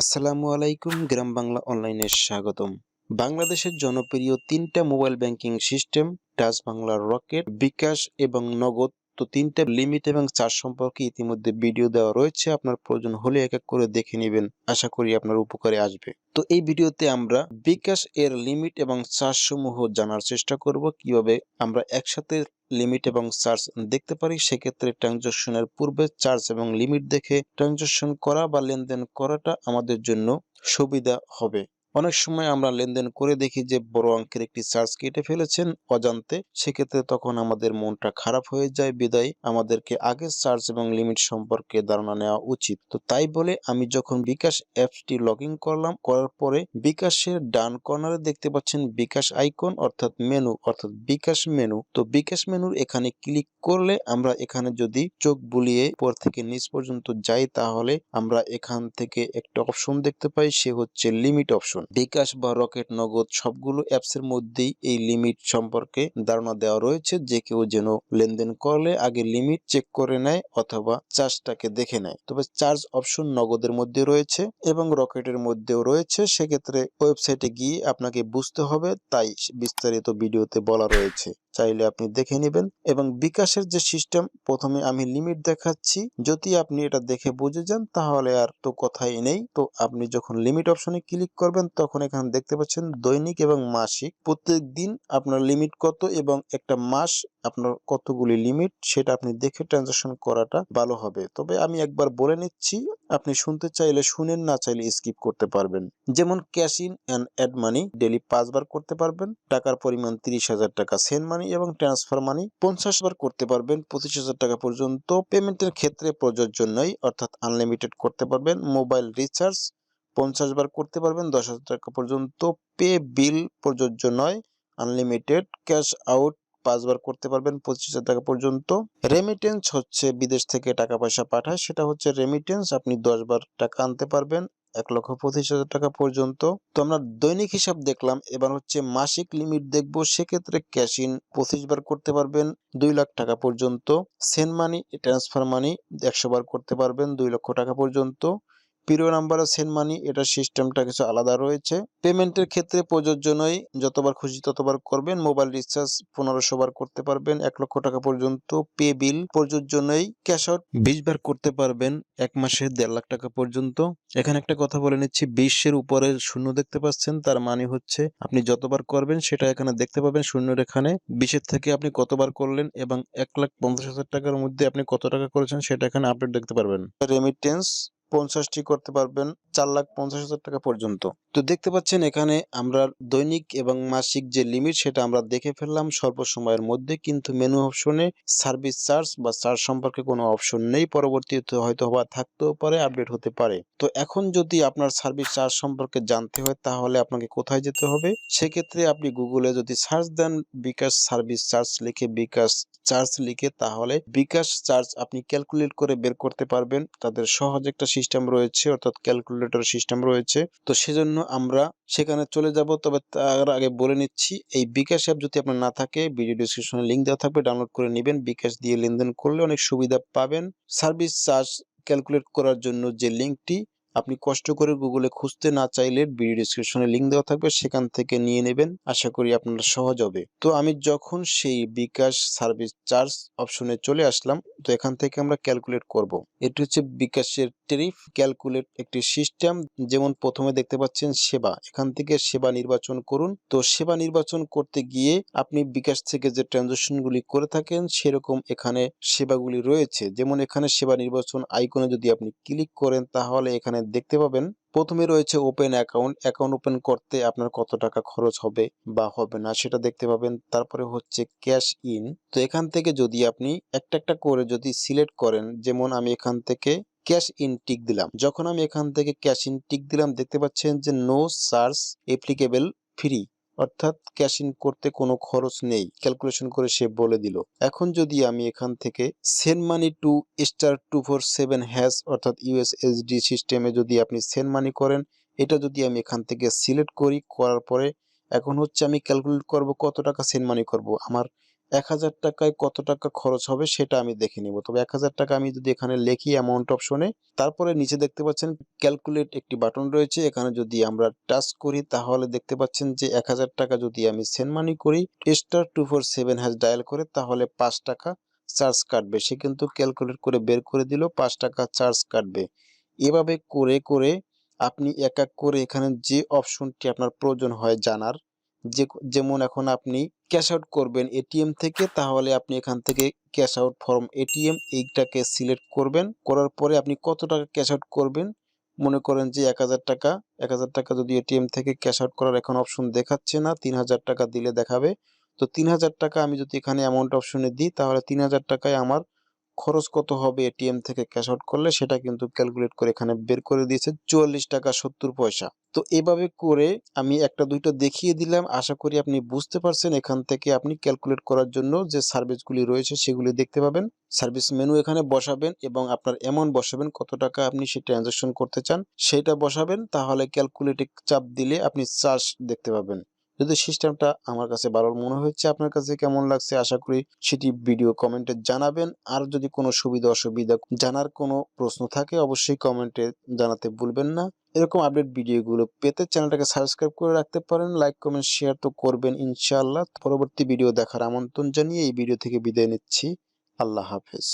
আসসালামু আলাইকুম, গ্রাম বাংলা অনলাইনে স্বাগতম। বাংলাদেশের জনপ্রিয় ৩টা মোবাইল ব্যাংকিং সিস্টেম ডাচ বাংলার রকেট, বিকাশ এবং নগদ। তো ৩টা লিমিট এবং চার্জ সম্পর্কে ইতিমধ্যে ভিডিও দেওয়া রয়েছে। আপনার প্রয়োজন হলে এক এক করে দেখে নেবেন। আশা করি আপনার উপকারে আসবে। তো এই ভিডিওতে আমরা বিকাশ এর লিমিট এবং চার্জ সমূহ জানার চেষ্টা করব, কিভাবে আমরা একসাথে লিমিট এবং চার্জ দেখতে পারি। সেক্ষেত্রে ট্রানজাকশনের পূর্বে চার্জ এবং লিমিট দেখে ট্রানজাকশন করা বা লেনদেন করাটা আমাদের জন্য সুবিধা হবে। অনেক সময় আমরা লেনদেন করে দেখি যে বড় অঙ্কের একটি চার্জ কেটে ফেলেছেন অজান্তে। সেক্ষেত্রে তখন আমাদের মনটা খারাপ হয়ে যায়। বিদায় আমাদেরকে আগে চার্জ এবং লিমিট সম্পর্কে ধারণা নেওয়া উচিত। তো তাই বলে আমি যখন বিকাশ অ্যাপসটি লগ ইন করলাম, করার পরে বিকাশের ডান কর্নারে দেখতে পাচ্ছেন বিকাশ আইকন অর্থাৎ মেনু, অর্থাৎ বিকাশ মেনু। তো বিকাশ মেনুর এখানে ক্লিক করলে আমরা এখানে যদি চোখ বুলিয়ে উপর থেকে নিচ পর্যন্ত যাই, তাহলে আমরা এখান থেকে একটা অপশন দেখতে পাই, সে হচ্ছে লিমিট অপশন। বিকাশ বা রকেট, নগদ সবগুলো অ্যাপসের মধ্যেই এই লিমিট সম্পর্কে ধারণা দেওয়া রয়েছে, যে কেউ যেন লেনদেন করলে আগে লিমিট চেক করে নেয় অথবা চার্জটাকে দেখে নেয়। তবে চার্জ অপশন নগদের মধ্যে রয়েছে এবং রকেটের মধ্যেও রয়েছে। সেক্ষেত্রে ওয়েবসাইটে গিয়ে আপনাকে বুঝতে হবে, তাই বিস্তারিত ভিডিওতে বলা রয়েছে, চাইলে আপনি দেখে নেবেন। এবং বিকাশের যে সিস্টেম, প্রথমে আমি লিমিট দেখাচ্ছি, যদি আপনি এটা দেখে বুঝে যান তাহলে আর তো কথাই নেই। তো আপনি যখন লিমিট অপশনে ক্লিক করবেন, তখন এখানে দেখতে পাচ্ছেন দৈনিক এবং মাসিক। প্রত্যেক দিন আপনার লিমিট কত এবং একটা মাস আপনার কতগুলি লিমিট, সেটা আপনি দেখে ট্রানজাকশন করাটা ভালো হবে। তবে আমি একবার বলে নিচ্ছি, আপনি শুনতে চাইলে শুনেন, না চাইলে স্কিপ করতে পারবেন। যেমন cash in and add money daily 5 বার করতে পারবেন, টাকার পরিমাণ 30,000 টাকা সেন্ড মানি এবং ট্রান্সফার মানি 50 বার করতে পারবেন 25,000 টাকা পর্যন্ত। পেমেন্টের ক্ষেত্রে প্রযোজ্য নয়, অর্থাৎ আনলিমিটেড করতে পারবেন। মোবাইল রিচার্জ 50 বার করতে পারবেন 10,000 টাকা পর্যন্ত। পে বিল প্রযোজ্য নয়, আনলিমিটেড। ক্যাশ আউট 5 বার করতে পারবেন 25,000 টাকা পর্যন্ত। রেমিটেন্স হচ্ছে বিদেশ থেকে টাকা পয়সা পাঠায়, সেটা হচ্ছে রেমিটেন্স। আপনি 10 বার টাকা আনতে পারবেন 1,25,000 টাকা পর্যন্ত। তো আমরা দৈনিক হিসাব দেখলাম, এবার হচ্ছে মাসিক লিমিট দেখবো। সেক্ষেত্রে ক্যাশ ইন 25 বার করতে পারবেন 2 লাখ টাকা পর্যন্ত। সেন্ড মানি, ট্রান্সফার মানি 100 বার করতে পারবেন 2 লক্ষ টাকা পর্যন্ত। প্রিয় নাম্বার সেন্ড মানি, এটা সিস্টেমটা কিছু আলাদা রয়েছে। পেমেন্টের ক্ষেত্রে প্রযোজ্য নয়, যতবার খুশি ততবার করবেন। মোবাইল রিচার্জ 1500 বার করতে পারবেন 1 লক্ষ টাকা পর্যন্ত। পে বিল প্রযোজ্য নয়। ক্যাশ আউট 20 বার করতে পারবেন 1 মাসে 1.5 লাখ টাকা পর্যন্ত। এখানে একটা কথা বলে নিচ্ছি, 20-এর উপরে শূন্য দেখতে পাচ্ছেন, তার মানে হচ্ছে আপনি যতবার করবেন সেটা এখানে দেখতে পাবেন শূন্যের এখানে। 20-এর থেকে আপনি কতবার করলেন এবং 1,50,000 টাকার মধ্যে আপনি কত টাকা করেছেন সেটা এখানে আপডেট দেখতে পারবেন। রেমিটেন্স 50টি করতে পারবেন 4,50,000 টাকা পর্যন্ত। তো দেখতে পাচ্ছেন এখানে আমরা দৈনিক এবং মাসিক যে লিমিট সেটা আমরা দেখে ফেললাম স্বল্প সময়ের মধ্যে, কিন্তু মেনু অপশনে সার্ভিস চার্জ বা চার্জ সম্পর্কে কোনো অপশন নেই। পরবর্তীতে হয়তো বা থাকতেও পারে, আপডেট হতে পারে। তো এখন যদি আপনার সার্ভিস চার্জ সম্পর্কে জানতে হয়, তাহলে আপনাকে কোথায় যেতে হবে? সেক্ষেত্রে আপনি গুগলে যদি সার্চ দেন বিকাশ সার্ভিস চার্জ লিখে, বিকাশ চার্জ লিখে, তাহলে বিকাশ চার্জ আপনি ক্যালকুলেট করে বের করতে পারবেন। তাদের সহজ একটা সিস্টেম রয়েছে, অর্থাৎ ক্যালকুলেটর সিস্টেম রয়েছে। তো সেজন্য আমরা সেখানে চলে যাব। তবে তার আগে বলে নিচ্ছি, এই বিকাশ অ্যাপ যদি আপনার না থাকে, ভিডিও ডেসক্রিপশনে লিংক দেওয়া থাকবে, ডাউনলোড করে নেবেন। বিকাশ দিয়ে লেনদেন করলে অনেক সুবিধা পাবেন। সার্ভিস চার্জ ক্যালকুলেট করার জন্য যে লিংকটি, আপনি কষ্ট করে গুগলে খুঁজতে না চাইলে ভিডিও ডেসক্রিপশনে লিংক দেওয়া থাকবে, সেখান থেকে নিয়ে নেবেন। আশা করি আপনার সহজ হবে। তো আমি যখন সেই বিকাশ সার্ভিস চার্জ অপশনে চলে আসলাম, তো এখান থেকে আমরা ক্যালকুলেট করব। এটি হচ্ছে বিকাশের ট্যারিফ ক্যালকুলেট একটি সিস্টেম। যেমন প্রথমে দেখতে পাচ্ছেন সেবা, এখান থেকে সেবা নির্বাচন করুন। তো সেবা নির্বাচন করতে গিয়ে আপনি বিকাশ থেকে যে ট্রানজাকশনগুলি করে থাকেন সেরকম এখানে সেবাগুলি রয়েছে। যেমন এখানে সেবা নির্বাচন আইকনে যদি আপনি ক্লিক করেন, তাহলে এখানে দেখতে পাবেন প্রথমে রয়েছে ওপেন অ্যাকাউন্ট। অ্যাকাউন্ট ওপেন করতে আপনার কত টাকা খরচ হবে বা হবে না সেটা দেখতে পাবেন। তারপরে হচ্ছে ক্যাশ ইন। তো এখান থেকে যদি আপনি একটা একটা করে যদি সিলেক্ট করেন, যেমন আমি এখান থেকে ক্যাশ ইন টিক দিলাম। যখন আমি এখান থেকে ক্যাশ ইন টিক দিলাম, দেখতে পাচ্ছেন যে নো চার্জ অ্যাপ্লিকেবল ফ্রি, অর্থাৎ ক্যাশ ইন করতে কোনো খরচ নেই, ক্যালকুলেশন করে সে বলে দিল। এখন যদি আমি এখান থেকে সেন্ড মানি টু *247# অর্থাৎ ইউএসএসডি সিস্টেমে যদি আপনি সেন্ড মানি করেন, এটা যদি আমি এখান থেকে সিলেক্ট করি, করার পরে এখন হচ্ছে আমি ক্যালকুলেট করব কত টাকা সেন্ড মানি করব। আমার 1000 টাকায় কত টাকা খরচ হবে সেটা আমি দেখে নিব। তবে 1000 টাকা আমি যদি এখানে লিখি অ্যামাউন্ট অপশনে, তারপরে নিচে দেখতে পাচ্ছেন ক্যালকুলেট একটি বাটন রয়েছে। এখানে যদি আমরা টাচ করি তাহলে দেখতে পাচ্ছেন যে 1000 টাকা যদি আমি সেন্ড মানি করি *247# ডায়াল করে, তাহলে 5 টাকা চার্জ কাটবে। সে কিন্তু ক্যালকুলেট করে বের করে দিল 5 টাকা চার্জ কাটবে। এভাবে করে করে আপনি এক এক করে এখানে যে অপশনটি আপনার প্রয়োজন হয় জানার, যেমন এখন আপনি ক্যাশ আউট করবেন এটিএম থেকে, তাহলে আপনি এখান থেকে ক্যাশ আউট ফ্রম এটিএম এইটাকে সিলেক্ট করবেন। করার পরে আপনি কত টাকা ক্যাশ আউট করবেন, মনে করেন যে 1000 টাকা। 1000 টাকা যদি এটিএম থেকে ক্যাশ আউট করার এখন অপশন দেখাচ্ছে না, 3000 টাকা দিলে দেখাবে। তো 3000 টাকা আমি যদি এখানে অ্যামাউন্ট অপশনে দিই, তাহলে 3000 টাকায় আমার খরচ কত হবে এটিএম থেকে ক্যাশ আউট করলে সেটা কিন্তু ক্যালকুলেট করে এখানে বের করে দিয়েছে 44 টাকা 70 পয়সা। তো এভাবে করে আমি একটা দুইটা দেখিয়ে দিলাম। আশা করি আপনি বুঝতে পারছেন। এখান থেকে আপনি ক্যালকুলেট করার জন্য যে সার্ভিসগুলি রয়েছে সেগুলি দেখতে পাবেন। সার্ভিস মেনু এখানে বসাবেন এবং আপনার অ্যামাউন্ট বসাবেন, কত টাকা আপনি সে ট্রানজাকশন করতে চান সেটা বসাবেন। তাহলে ক্যালকুলেটে চাপ দিলে আপনি চার্জ দেখতে পাবেন। যদি সিস্টেমটা আমার কাছে ভালো মনে হয়েছে, আপনার কাছে কেমন লাগছে আশা করি সেটি ভিডিও কমেন্টে জানাবেন। আর যদি কোনো সুবিধা অসুবিধা জানার কোনো প্রশ্ন থাকে অবশ্যই কমেন্টে জানাতে ভুলবেন না। এরকম আপডেট ভিডিওগুলো পেতে চ্যানেলটাকে সাবস্ক্রাইব করে রাখতে পারেন। লাইক কমেন্ট শেয়ার তো করবেন ইনশাআল্লাহ। পরবর্তী ভিডিও দেখার আমন্ত্রণ জানিয়ে এই ভিডিও থেকে বিদায় নিচ্ছি। আল্লাহ হাফেজ।